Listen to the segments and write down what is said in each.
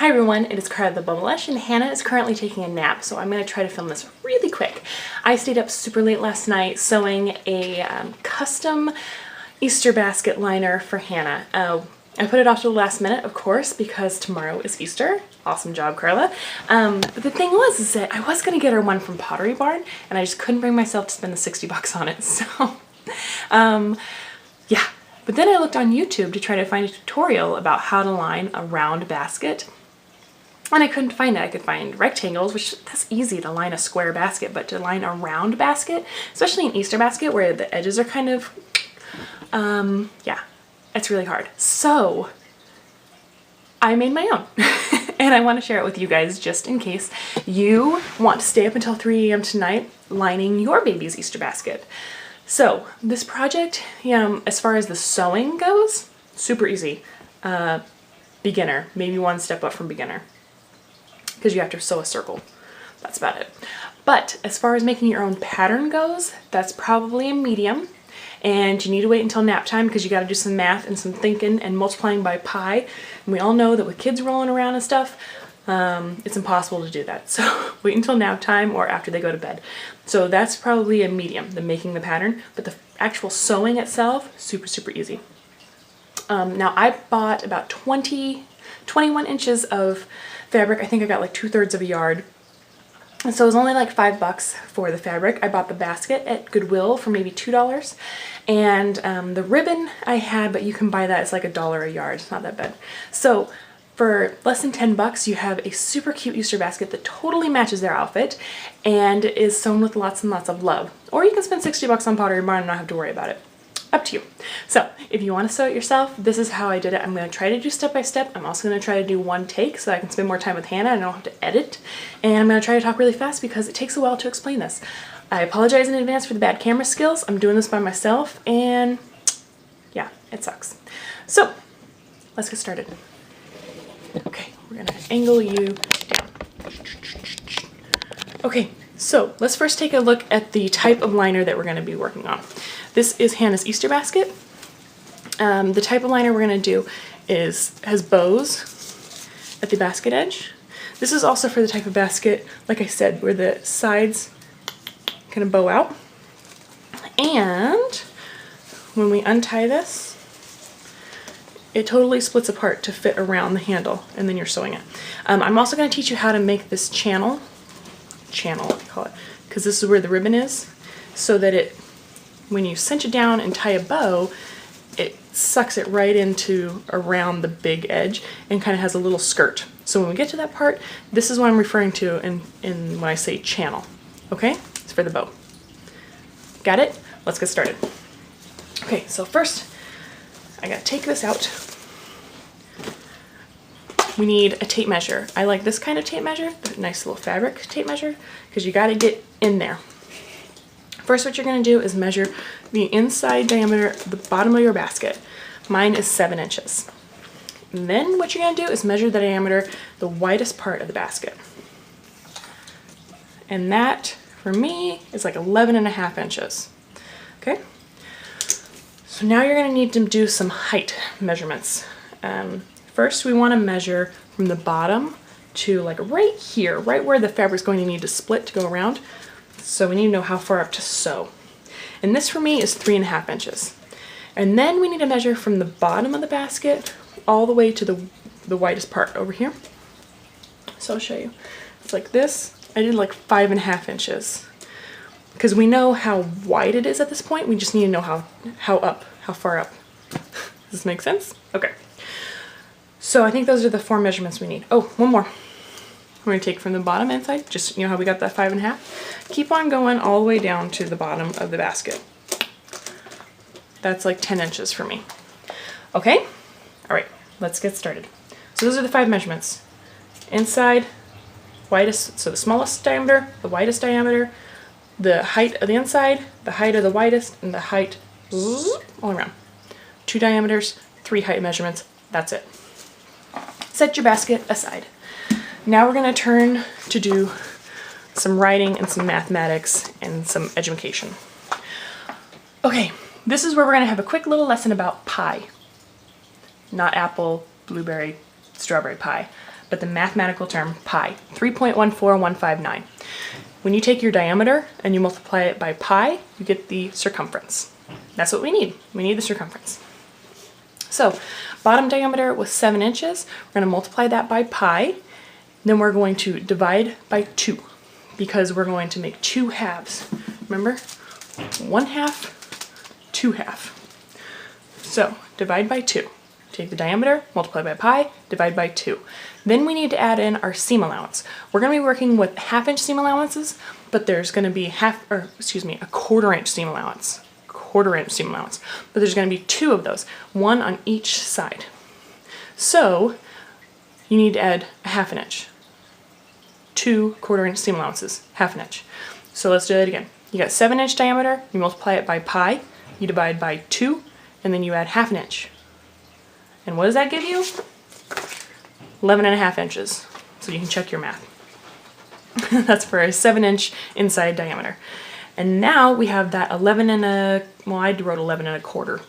Hi everyone, it is Carla theBubblelush, and Hannah is currently taking a nap, so I'm going to try to film this really quick. I stayed up super late last night sewing a custom Easter basket liner for Hannah. I put it off to the last minute, of course, because tomorrow is Easter. Awesome job, Carla. But the thing was that I was going to get her one from Pottery Barn, and I just couldn't bring myself to spend the 60 bucks on it, so yeah. But then I looked on YouTube to try to find a tutorial about how to line a round basket. And I couldn't find it. I could find rectangles, which that's easy to line a square basket, but to line a round basket, especially an Easter basket where the edges are kind of, yeah, it's really hard. So I made my own and I want to share it with you guys just in case you want to stay up until 3 a.m. tonight lining your baby's Easter basket. So this project, as far as the sewing goes, super easy. Beginner, maybe one step up from beginner, because you have to sew a circle. That's about it. But as far as making your own pattern goes, that's probably a medium, and you need to wait until nap time because you got to do some math and some thinking and multiplying by pi. And we all know that with kids rolling around and stuff, it's impossible to do that. So wait until nap time or after they go to bed. So that's probably a medium, the making the pattern, but the actual sewing itself, super, super easy. Now I bought about 21 inches of fabric. I think I got like 2/3 of a yard. And so it was only like $5 for the fabric. I bought the basket at Goodwill for maybe $2. And the ribbon I had, but you can buy that, it's like $1 a yard. It's not that bad. So for less than 10 bucks, you have a super cute Easter basket that totally matches their outfit and is sewn with lots and lots of love. Or you can spend 60 bucks on Pottery Barn and not have to worry about it. Up to you. So if you want to sew it yourself, this is how I did it. I'm going to try to do step by step. I'm also going to try to do one take so I can spend more time with Hannah and I don't have to edit. And I'm going to try to talk really fast because it takes a while to explain this. I apologize in advance for the bad camera skills. I'm doing this by myself and yeah, it sucks. So let's get started. Okay, we're going to angle you down. Okay, so let's first take a look at the type of liner that we're going to be working on. This is Hannah's Easter basket. The type of liner we're going to do has bows at the basket edge. This is also for the type of basket, like I said, where the sides kind of bow out. And when we untie this, it totally splits apart to fit around the handle, and then you're sewing it. I'm also going to teach you how to make this channel, I call it, because this is where the ribbon is, so that it, when you cinch it down and tie a bow, it sucks it right into around the big edge and kind of has a little skirt. So when we get to that part, this is what I'm referring to in when I say channel. Okay? It's for the bow. Got it? Let's get started. Okay, so first I gotta take this out. We need a tape measure. I like this kind of tape measure, the nice little fabric tape measure, because you gotta get in there. First, what you're going to do is measure the inside diameter of the bottom of your basket. Mine is 7 inches. And then what you're going to do is measure the diameter, the widest part of the basket. And that, for me, is like 11.5 inches. Okay? So now you're going to need to do some height measurements. First, we want to measure from the bottom to like right here, right where the fabric's going to need to split to go around. So we need to know how far up to sew. And this for me is 3.5 inches. And then we need to measure from the bottom of the basket all the way to the widest part over here. So I'll show you. It's like this. I did like 5.5 inches. Because we know how wide it is at this point. We just need to know how far up. Does this make sense? Okay. So I think those are the 4 measurements we need. Oh, one more. We're going to take from the bottom inside, just how we got that 5.5. Keep on going all the way down to the bottom of the basket. That's like 10 inches for me. Okay? All right, let's get started. So those are the 5 measurements. Inside, widest, so the smallest diameter, the widest diameter, the height of the inside, the height of the widest, and the height all around. 2 diameters, 3 height measurements, that's it. Set your basket aside. Now we're going to turn to do some writing and some mathematics and some education. Okay, this is where we're going to have a quick little lesson about pie. Not apple, blueberry, strawberry pie. but the mathematical term pi, 3.14159. When you take your diameter and you multiply it by pi, you get the circumference. That's what we need. We need the circumference. So bottom diameter was 7 inches. We're going to multiply that by pi. Then we're going to divide by 2 because we're going to make 2 halves. Remember? 1/2, 2/2. So divide by 2. Take the diameter, multiply by pi, divide by 2. Then we need to add in our seam allowance. We're going to be working with 1/2 inch seam allowances, but there's going to be a 1/4 inch seam allowance. 1/4 inch seam allowance. But there's going to be 2 of those, one on each side. So you need to add a 1/2 inch. 2 1/4 inch seam allowances, 1/2 inch. So let's do that again. You got 7 inch diameter, you multiply it by pi, you divide by 2, and then you add 1/2 inch. And what does that give you? 11.5 inches. So you can check your math. That's for a 7 inch inside diameter. And now we have that 11 and a, well, I wrote 11 and a quarter.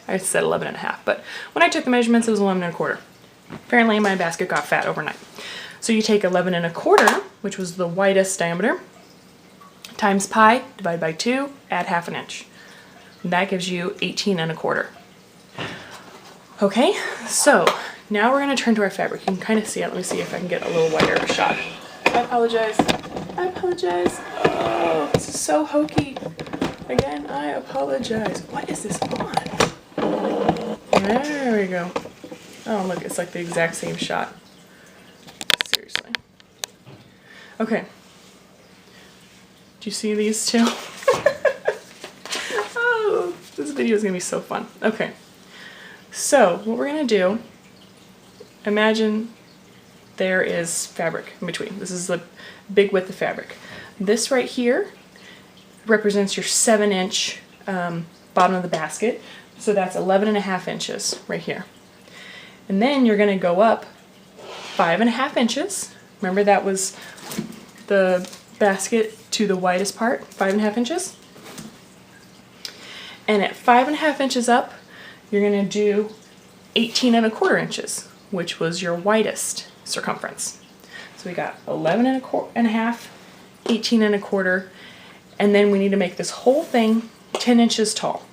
I said 11.5, but when I took the measurements, it was 11 and a quarter. Apparently my basket got fat overnight. So you take 11 and a quarter, which was the widest diameter, times pi, divide by 2, add 1/2 inch. And that gives you 18 and a quarter. Okay, so now we're going to turn to our fabric. You can kind of see it. Let me see if I can get a little wider of a shot. I apologize. I apologize. Oh, this is so hokey. Again, I apologize. What is this on? There we go. Oh, look, it's like the exact same shot. Seriously. Okay. Do you see these two? Oh, this video is going to be so fun. Okay. So, what we're going to do, imagine there is fabric in between. This is the big width of fabric. This right here represents your 7 inch bottom of the basket. So that's 11.5 inches right here. And then you're going to go up 5.5 inches. Remember that was the basket to the widest part, 5.5 inches. And at 5.5 inches up, you're going to do 18 and a quarter inches, which was your widest circumference. So we got 11 and a half, 18 and a quarter, and then we need to make this whole thing 10 inches tall.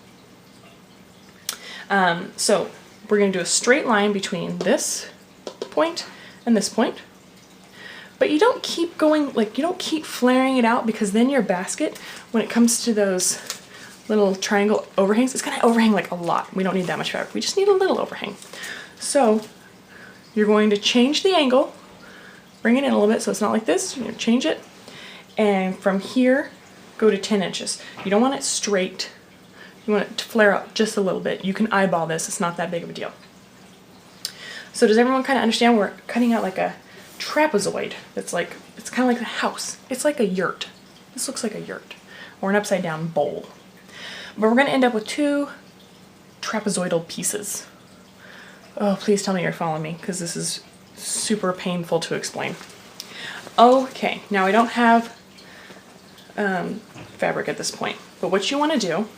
So we're going to do a straight line between this point and this point. But you don't keep going, like you don't keep flaring it out, because then your basket, when it comes to those little triangle overhangs, it's going to overhang like a lot. We don't need that much fabric. We just need a little overhang. So you're going to change the angle, bring it in a little bit so it's not like this. You're going to change it, and from here go to 10 inches. You don't want it straight. You want it to flare up just a little bit. You can eyeball this. It's not that big of a deal. So does everyone kind of understand? We're cutting out like a trapezoid. That's like, it's kind of like a house. It's like a yurt. This looks like a yurt or an upside down bowl. But we're going to end up with 2 trapezoidal pieces. Oh, please tell me you're following me, because this is super painful to explain. Okay, now I don't have fabric at this point, but what you want to do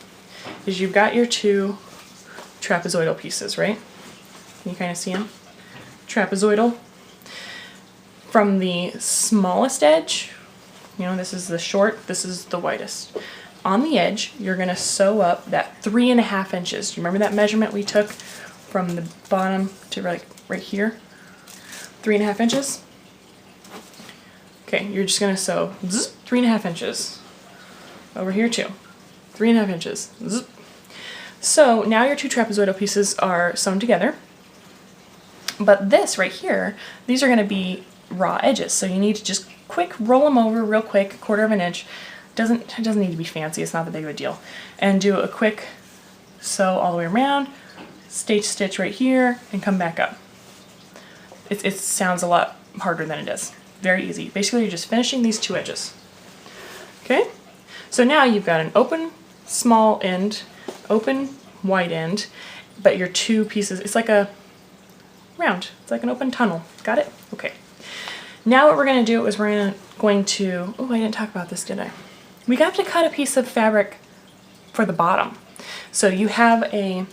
is you've got your 2 trapezoidal pieces, right? Can you kind of see them? Trapezoidal. From the smallest edge, you know, this is the short, this is the widest. On the edge, you're going to sew up that 3.5 inches. Do you remember that measurement we took from the bottom to like right here? 3.5 inches. Okay, you're just going to sew 3.5 inches. Over here too. 3.5 inches. Zzz. So now your 2 trapezoidal pieces are sewn together. But this right here, these are going to be raw edges. So you need to just quick roll them over real quick, 1/4 inch. It doesn't need to be fancy, it's not that big of a deal. And do a quick sew all the way around, stitch right here, and come back up. It sounds a lot harder than it is. Very easy. Basically, you're just finishing these 2 edges. Okay? So now you've got an open small end, open wide end, but your 2 pieces, it's like a round. It's like an open tunnel. Got it? Okay. Now what we're going to do is we're going to, oh, I didn't talk about this, did I? We have to cut a piece of fabric for the bottom. So you have a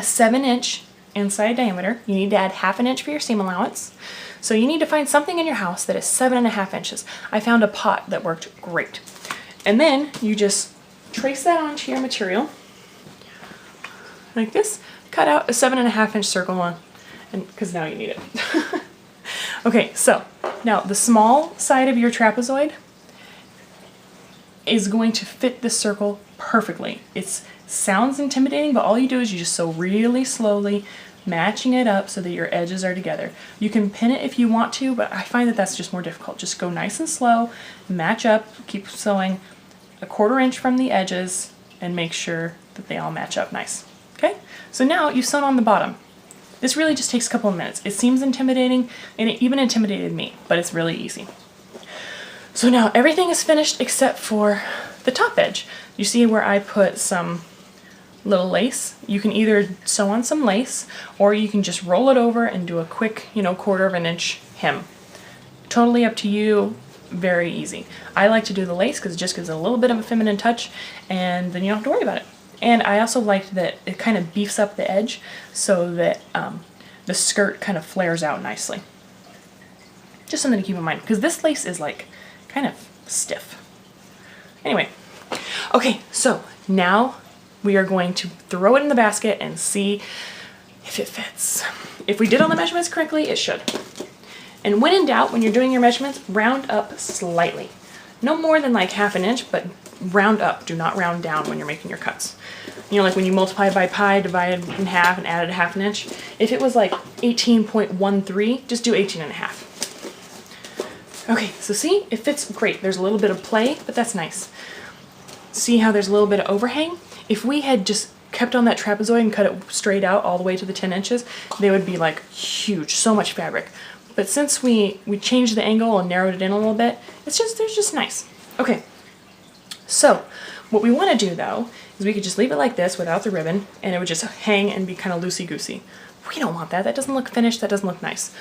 7 inch inside diameter. You need to add 1/2 inch for your seam allowance. So you need to find something in your house that is 7.5 inches. I found a pot that worked great. And then you just trace that onto your material like this. Cut out a 7.5 inch circle on, and because now you need it. Okay, so now the small side of your trapezoid is going to fit this circle perfectly. It sounds intimidating, but all you do is you just sew really slowly, matching it up so that your edges are together. You can pin it if you want to, but I find that that's just more difficult. Just go nice and slow, match up, keep sewing 1/4 inch from the edges, and make sure that they all match up nice. Okay, so now you've sewn on the bottom. This really just takes a couple of minutes. It seems intimidating, and it even intimidated me, but it's really easy. So now everything is finished except for the top edge. You see where I put some little lace? You can either sew on some lace, or you can just roll it over and do a quick, 1/4 inch hem. Totally up to you, very easy. I like to do the lace because it just gives it a little bit of a feminine touch, and then you don't have to worry about it. And I also liked that it kind of beefs up the edge so that the skirt kind of flares out nicely. Just something to keep in mind, because this lace is like kind of stiff. Anyway, okay, so now we are going to throw it in the basket and see if it fits. If we did all the measurements correctly, it should. And when in doubt, when you're doing your measurements, round up slightly. No more than like 1/2 inch, but round up. Do not round down when you're making your cuts. Like when you multiply by pi, divide in half, and added 1/2 inch. If it was like 18.13, just do 18.5. Okay, so see, it fits great. There's a little bit of play, but that's nice. See how there's a little bit of overhang? If we had just kept on that trapezoid and cut it straight out all the way to the 10 inches, they would be like huge, so much fabric. But since we changed the angle and narrowed it in a little bit, they're just nice. Okay, so what we want to do though is we could just leave it like this without the ribbon, and it would just hang and be kind of loosey-goosey. We don't want that. That doesn't look finished. That doesn't look nice.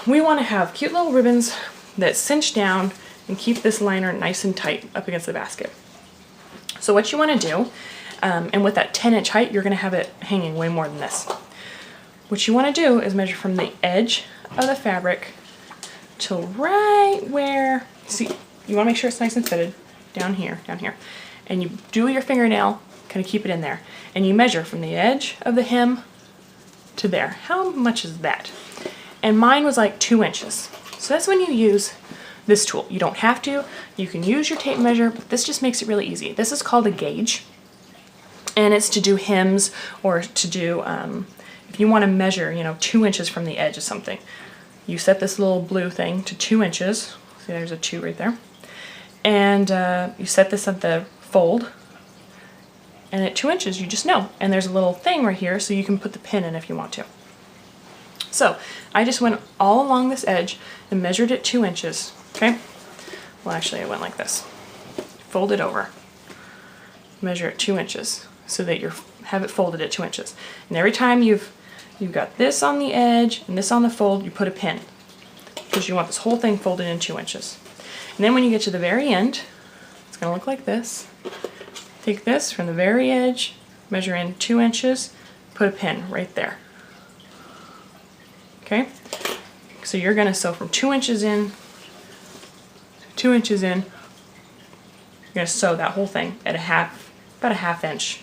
We want to have cute little ribbons that cinch down and keep this liner nice and tight up against the basket. So what you want to do, and with that 10 inch height, you're going to have it hanging way more than this. What you want to do is measure from the edge of the fabric to right where, see, you want to make sure it's nice and fitted, down here, and you do your fingernail, kind of keep it in there, and you measure from the edge of the hem to there. How much is that? And mine was like 2 inches. So that's when you use this tool. You don't have to. You can use your tape measure, but this just makes it really easy. This is called a gauge, and it's to do hems, or to do, if you want to measure, 2 inches from the edge of something. You set this little blue thing to 2 inches. See, there's a 2 right there. And you set this at the fold, and at 2 inches you just know. And there's a little thing right here so you can put the pin in if you want to. So I just went all along this edge and measured it 2 inches, okay? Well, actually I went like this. Fold it over, measure it 2 inches so that you have it folded at 2 inches. And every time you've got this on the edge and this on the fold, you put a pin, because you want this whole thing folded in 2 inches. And then when you get to the very end, it's going to look like this. Take this from the very edge, measure in 2 inches, put a pin right there. Okay? So you're going to sew from 2 inches in, 2 inches in. You're going to sew that whole thing at about a 1/2 inch.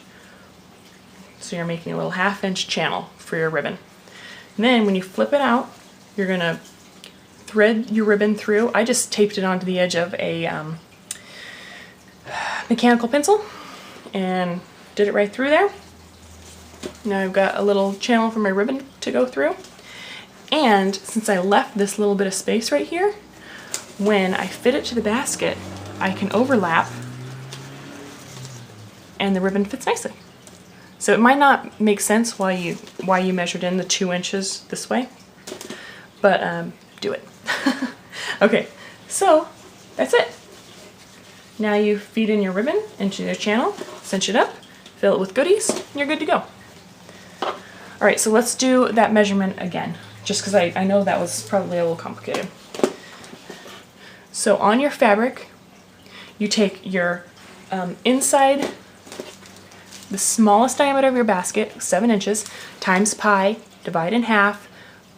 So you're making a little 1/2 inch channel for your ribbon. And then when you flip it out, you're going to thread your ribbon through. I just taped it onto the edge of a mechanical pencil and did it right through there. Now I've got a little channel for my ribbon to go through. And since I left this little bit of space right here, when I fit it to the basket, I can overlap and the ribbon fits nicely. So it might not make sense why you measured in the 2 inches this way, but do it. Okay, so that's it. Now you feed in your ribbon into your channel, cinch it up, fill it with goodies, and you're good to go. All right, so let's do that measurement again, just because I know that was probably a little complicated. So on your fabric, you take your inside the smallest diameter of your basket, 7 inches, times pi, divide in half,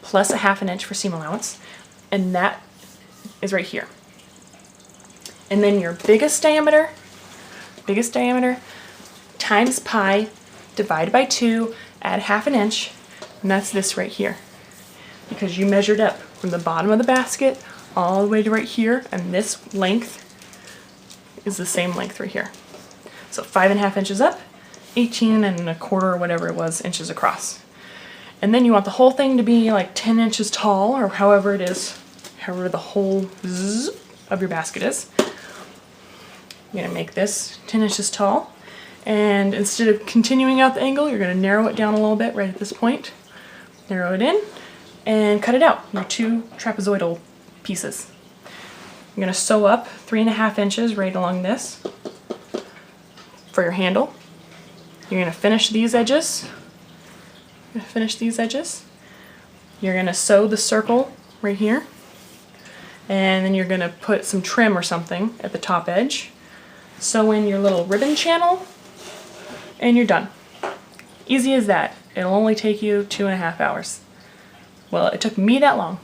plus a ½ inch for seam allowance, and that is right here. And then your biggest diameter, times pi, divide by 2, add ½ inch, and that's this right here. Because you measured up from the bottom of the basket all the way to right here, and this length is the same length right here. So 5½ inches up, 18¼ or whatever it was inches across. And then you want the whole thing to be like 10 inches tall, or however it is, however the whole zzz of your basket is. You're gonna make this 10 inches tall, and instead of continuing out the angle, you're gonna narrow it down a little bit right at this point. Narrow it in, and cut it out, your 2 trapezoidal pieces. You're gonna sew up 3½ inches right along this for your handle. You're gonna finish these edges. You're gonna sew the circle right here, and then you're gonna put some trim or something at the top edge. Sew in your little ribbon channel, and you're done. Easy as that. It'll only take you 2½ hours. Well, it took me that long.